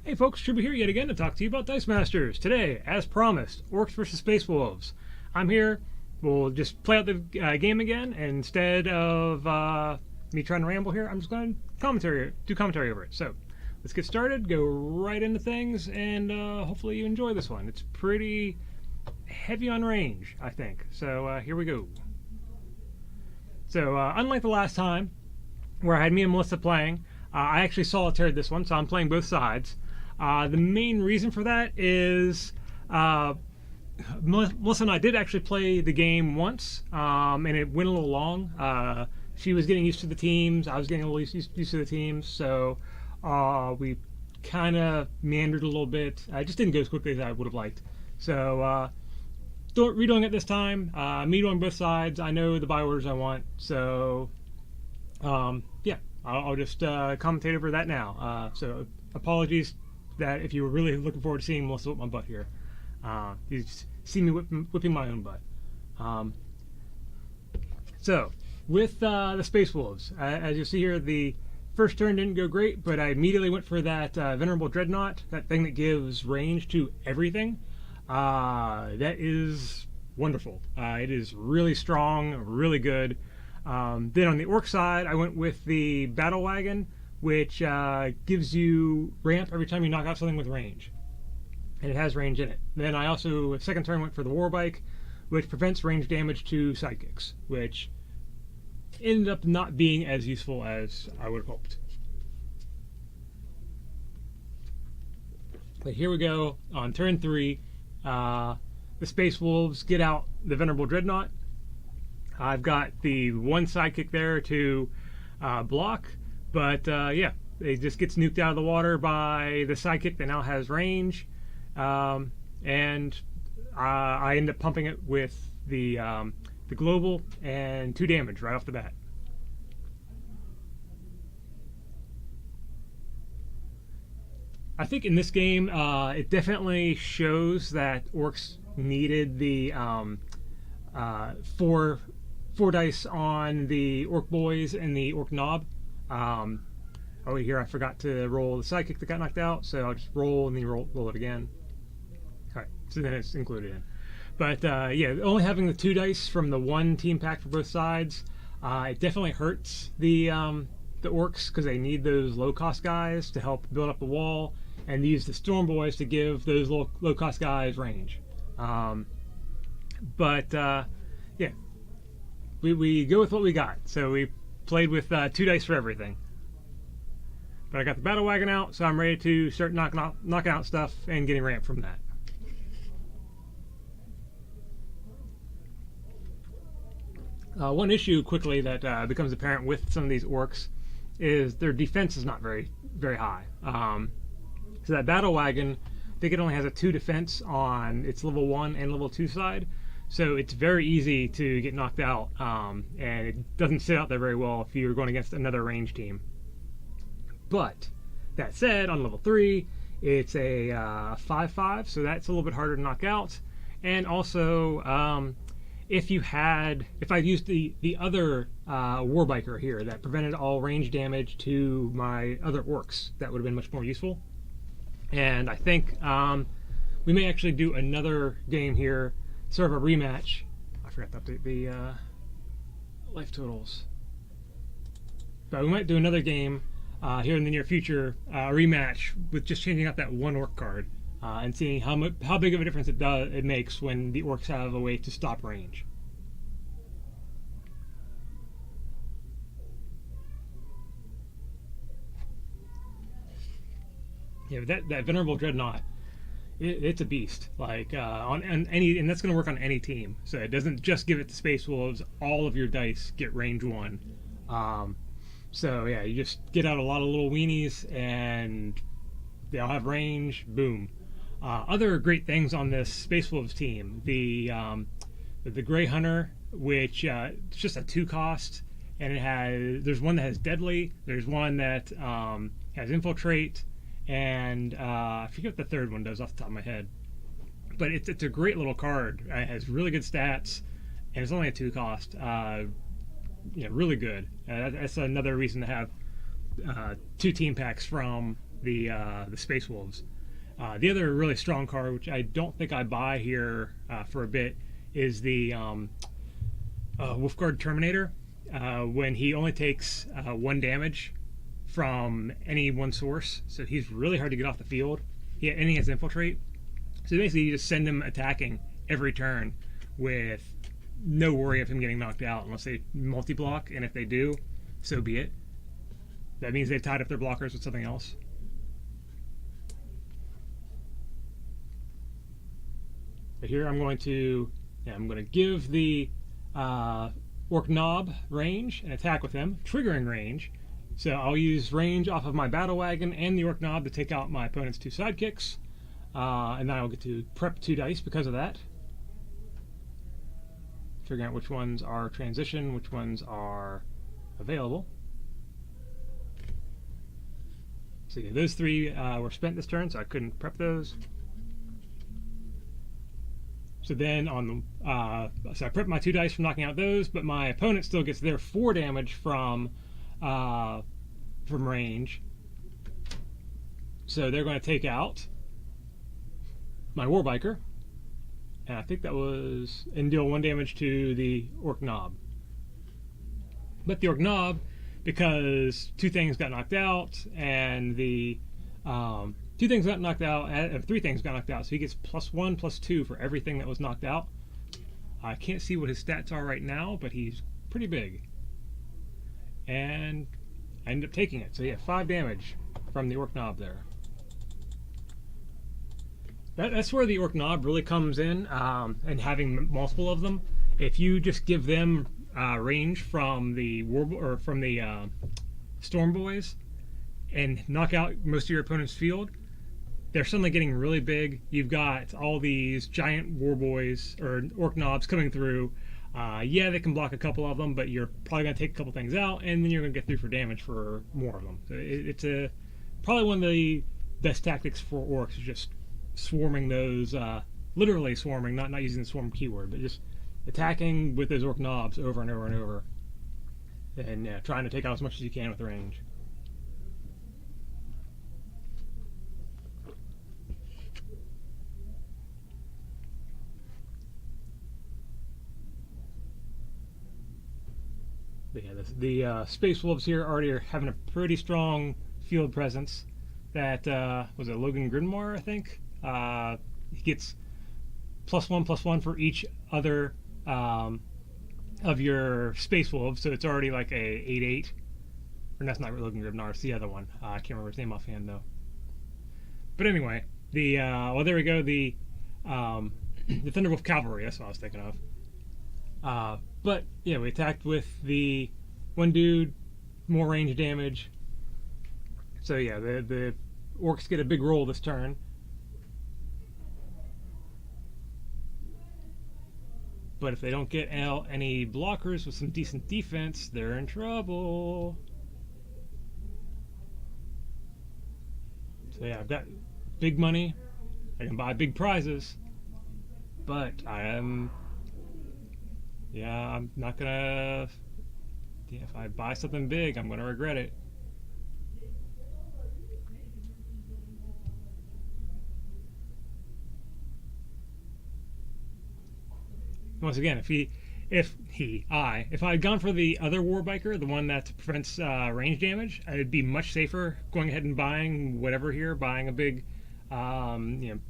Hey folks, Trubie here yet again to talk to you about Dice Masters. Today, as promised, Orks versus Space Wolves. I'm here. We'll just play out the game again. And instead of me trying to ramble here, I'm just going to do commentary over it. So, let's get started, go right into things, and hopefully you enjoy this one. It's pretty heavy on range, I think. So, here we go. So, unlike the last time, where I had me and Melissa playing, I actually solitaired this one, so I'm playing both sides. The main reason for that is Melissa and I did actually play the game once, and it went a little long. She was getting used to the teams, I was getting a little used to the teams, so we kind of meandered a little bit. I just didn't go as quickly as I would have liked. So redoing it this time, me doing both sides. I know the buy orders I want, so yeah, I'll just commentate over that now. So apologies that if you were really looking forward to seeing Melissa whip my butt here. You just see me whipping my own butt. So, with the Space Wolves, as you see here, the first turn didn't go great, but I immediately went for that Venerable Dreadnought, that thing that gives range to everything. That is wonderful. It is really strong, really good. Then on the Orc side, I went with the Battle Wagon, which gives you ramp every time you knock out something with range. And it has range in it. Then I also, second turn, went for the War Bike, which prevents range damage to sidekicks, which ended up not being as useful as I would have hoped. But here we go, on turn 3, the Space Wolves get out the Venerable Dreadnought. I've got the one sidekick there to block, but yeah, it just gets nuked out of the water by the sidekick that now has range, and I end up pumping it with the global and 2 damage right off the bat. I think in this game, it definitely shows that Orks needed the 4 dice on the Orc Boys and the Orc Knob. Oh, here I forgot to roll the sidekick that got knocked out, so I'll just roll and then roll it again. Alright, so then it's included in. But yeah, only having the 2 dice from the one team pack for both sides, it definitely hurts the Orcs because they need those low-cost guys to help build up the wall, and use the Storm Boys to give those low-cost guys range. But yeah, we go with what we got. So we played with 2 dice for everything. But I got the Battle Wagon out, so I'm ready to start knocking out stuff and getting ramp from that. One issue quickly that becomes apparent with some of these Orcs is their defense is not very high. So that Battle Wagon, I think it only has a 2 defense on its level 1 and level 2 side. So it's very easy to get knocked out, and it doesn't sit out there very well if you're going against another range team. But that said, on level 3, it's a 5/5, so that's a little bit harder to knock out. And also, if I used the other Warbiker here that prevented all range damage to my other Orcs, that would have been much more useful. And I think we may actually do another game here, sort of a rematch. I forgot to update the life totals. But we might do another game here in the near future, rematch with just changing out that one Orc card and seeing how big of a difference it makes when the Orcs have a way to stop range. Yeah, that Venerable Dreadnought, it's a beast. Like on any, and that's going to work on any team. So it doesn't just give it to Space Wolves. All of your dice get range 1. So yeah, you just get out a lot of little weenies, and they all have range. Boom. Other great things on this Space Wolves team: the Grey Hunter, which it's just a 2 cost, and there's one that has Deadly. There's one that has Infiltrate. And I forget what the third one does off the top of my head, but it's a great little card. It has really good stats, and it's only a 2 cost. Yeah, really good. That's another reason to have 2 team packs from the Space Wolves. The other really strong card, which I don't think I buy here for a bit, is the Wolfguard Terminator. When he only takes 1 damage from any one source, so he's really hard to get off the field. And he has Infiltrate. So basically, you just send him attacking every turn with no worry of him getting knocked out unless they multi-block, and if they do, so be it. That means they've tied up their blockers with something else. But here I'm going to give the Orc Knob range and attack with him, triggering range. So I'll use range off of my Battle Wagon and the Orc Knob to take out my opponent's 2 sidekicks. And then I'll get to prep 2 dice because of that. Figuring out which ones are transition, which ones are available. So yeah, those 3 were spent this turn, so I couldn't prep those. So then on the so I prep my 2 dice from knocking out those, but my opponent still gets their 4 damage from range. So they're going to take out my Warbiker, and I think that was, and deal 1 damage to the Orc Knob. But the Orc Knob, because 2 things got knocked out, and the 2 things got knocked out, and 3 things got knocked out, so he gets +1/+2 for everything that was knocked out. I can't see what his stats are right now, but he's pretty big. And I ended up taking it, so yeah, 5 damage from the Orc Knob there. That's where the Orc Knob really comes in, and having multiple of them. If you just give them range from the Storm Boys and knock out most of your opponent's field, they're suddenly getting really big. You've got all these giant War Boys or Orc Knobs coming through. Yeah, they can block a couple of them, but you're probably going to take a couple things out, and then you're going to get through for damage for more of them. So it's probably one of the best tactics for Orcs, is just swarming those, literally swarming, not using the swarm keyword, but just attacking with those Orc Knobs over and over and over, and trying to take out as much as you can with range. But yeah, the Space Wolves here already are having a pretty strong field presence. That was it, Logan Grinmar, I think. He gets +1/+1 for each other of your Space Wolves, so it's already like a 8/8. Or that's not Logan Grinmar, it's the other one. I can't remember his name offhand though. But anyway, well, there we go. The Thunderwolf Cavalry. That's what I was thinking of. But yeah, we attacked with the 1 dude, more range damage. So yeah, the Orcs get a big roll this turn. But if they don't get out any blockers with some decent defense, they're in trouble. So yeah, I've got big money. I can buy big prizes. But I'm not gonna. Yeah, if I buy something big, I'm gonna regret it. Once again, if I had gone for the other Warbiker, the one that prevents range damage, I'd be much safer going ahead and buying whatever here, buying a big, I don't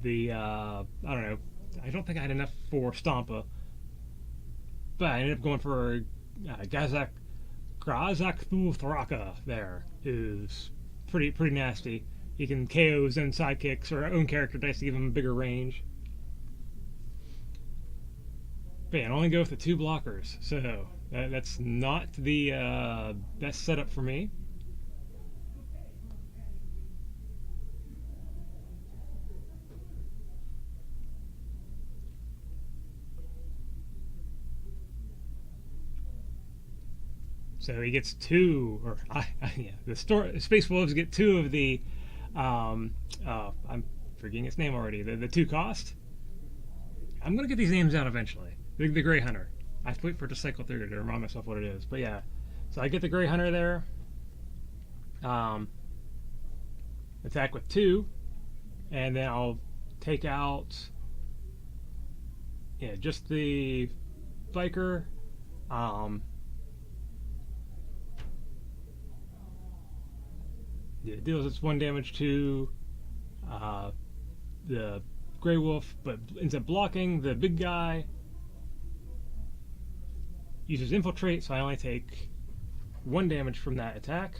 know. I don't think I had enough for Stampa. But I ended up going for Grazak Thulthraka there, who's pretty nasty. He can KO his own sidekicks or own character dice to give him a bigger range. But yeah, I only go with the 2 blockers, so that's not the best setup for me. So he gets 2, or the Space Wolves get 2 of the, I'm forgetting its name already, the 2 cost. I'm going to get these names out eventually. The Grey Hunter. I have to wait for it to cycle through to remind myself what it is. But yeah, so I get the Grey Hunter there. attack with 2, and then I'll take out just the biker. It deals its 1 damage to the Grey Wolf, but ends up blocking the big guy. Uses Infiltrate, so I only take 1 damage from that attack.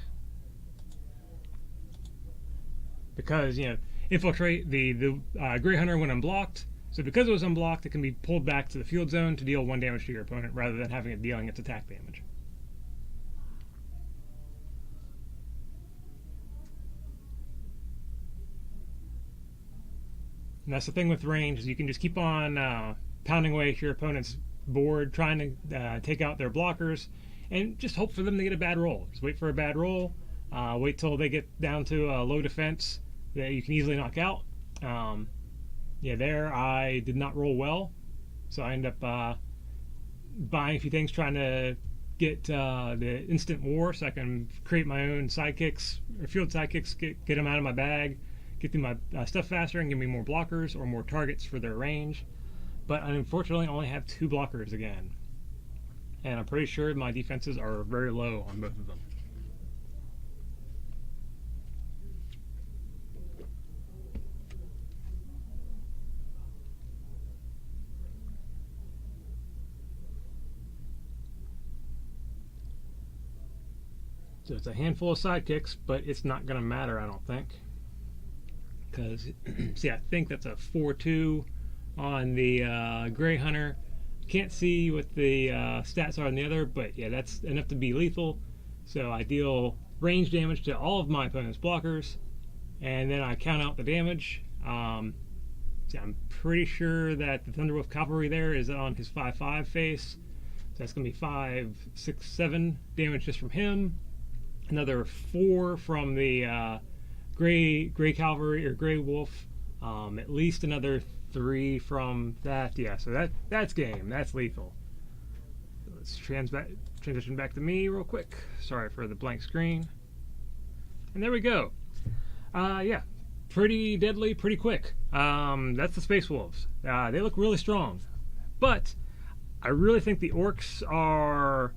Because, Infiltrate, the Grey Hunter when unblocked, so because it was unblocked, it can be pulled back to the field zone to deal 1 damage to your opponent rather than having it dealing its attack damage. And that's the thing with range, is you can just keep on pounding away at your opponent's board, trying to take out their blockers, and just hope for them to get a bad roll. Just wait for a bad roll, wait till they get down to a low defense that you can easily knock out. There I did not roll well, so I ended up buying a few things, trying to get the instant war so I can create my own sidekicks, or field sidekicks, get them out of my bag, get through my stuff faster and give me more blockers or more targets for their range. But I unfortunately only have 2 blockers again, and I'm pretty sure my defenses are very low on both of them. So it's a handful of sidekicks, but it's not going to matter, I don't think. Because, see, I think that's a 4-2 on the Grey Hunter. Can't see what the stats are on the other, but yeah, that's enough to be lethal. So I deal range damage to all of my opponent's blockers, and then I count out the damage. I'm pretty sure that the Thunderwolf Cavalry there is on his 5/5 face. So that's going to be 5, 6, 7 damage just from him. Another 4 from the Grey Cavalry or Grey Wolf. At least another 3 from that. Yeah, so that's game. That's lethal. So let's transition back to me real quick. Sorry for the blank screen. And there we go. Yeah, pretty deadly, pretty quick. That's the Space Wolves. They look really strong, but I really think the Orks are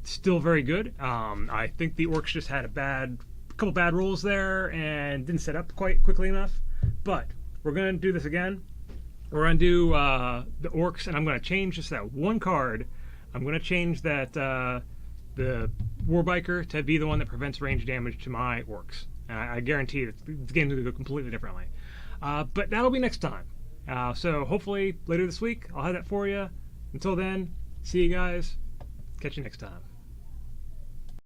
still very good. I think the Orks just had a couple bad rolls there and didn't set up quite quickly enough. But we're going to do this again. We're going to do the Orks, and I'm going to change just that 1 card. I'm going to change that the Warbiker to be the one that prevents range damage to my Orks. And I guarantee the game's going to go completely differently. But that'll be next time. So hopefully later this week I'll have that for you. Until then, see you guys. Catch you next time.